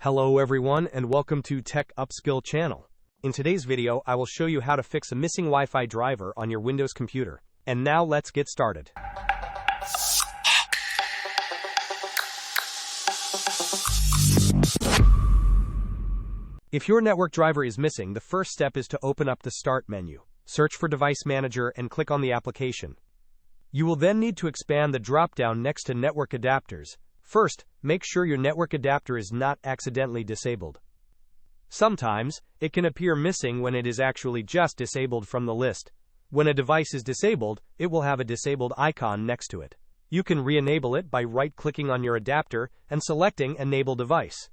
Hello everyone and welcome to Tech Upskill channel. In today's video, I will show you how to fix a missing Wi-Fi driver on your Windows computer. And now let's get started. If your network driver is missing, the first step is to open up the Start menu. Search for Device Manager and click on the application. You will then need to expand the drop-down next to Network Adapters. First, make sure your network adapter is not accidentally disabled. Sometimes, it can appear missing when it is actually just disabled from the list. When a device is disabled, it will have a disabled icon next to it. You can re-enable it by right-clicking on your adapter and selecting Enable Device.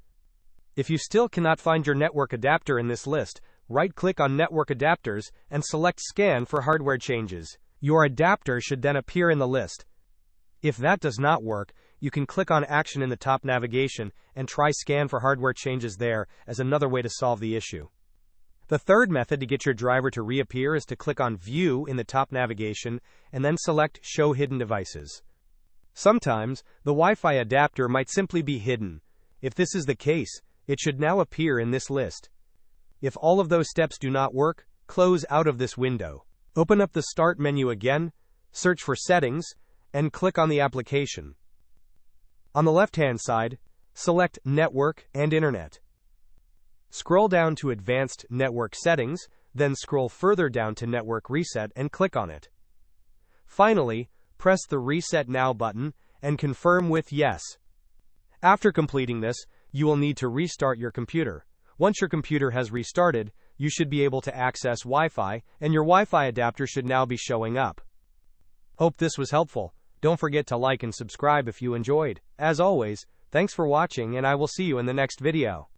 If you still cannot find your network adapter in this list, right-click on Network Adapters and select Scan for hardware changes. Your adapter should then appear in the list. If that does not work, you can click on Action in the top navigation and try Scan for hardware changes there as another way to solve the issue. The third method to get your driver to reappear is to click on View in the top navigation and then select Show Hidden Devices. Sometimes, the Wi-Fi adapter might simply be hidden. If this is the case, it should now appear in this list. If all of those steps do not work, close out of this window. Open up the Start menu again, search for Settings, and click on the application. On the left-hand side, select Network and Internet. Scroll down to Advanced Network Settings, then scroll further down to Network Reset and click on it. Finally, press the Reset Now button and confirm with Yes. After completing this, you will need to restart your computer. Once your computer has restarted, you should be able to access Wi-Fi, and your Wi-Fi adapter should now be showing up. Hope this was helpful. Don't forget to like and subscribe if you enjoyed. As always, thanks for watching and I will see you in the next video.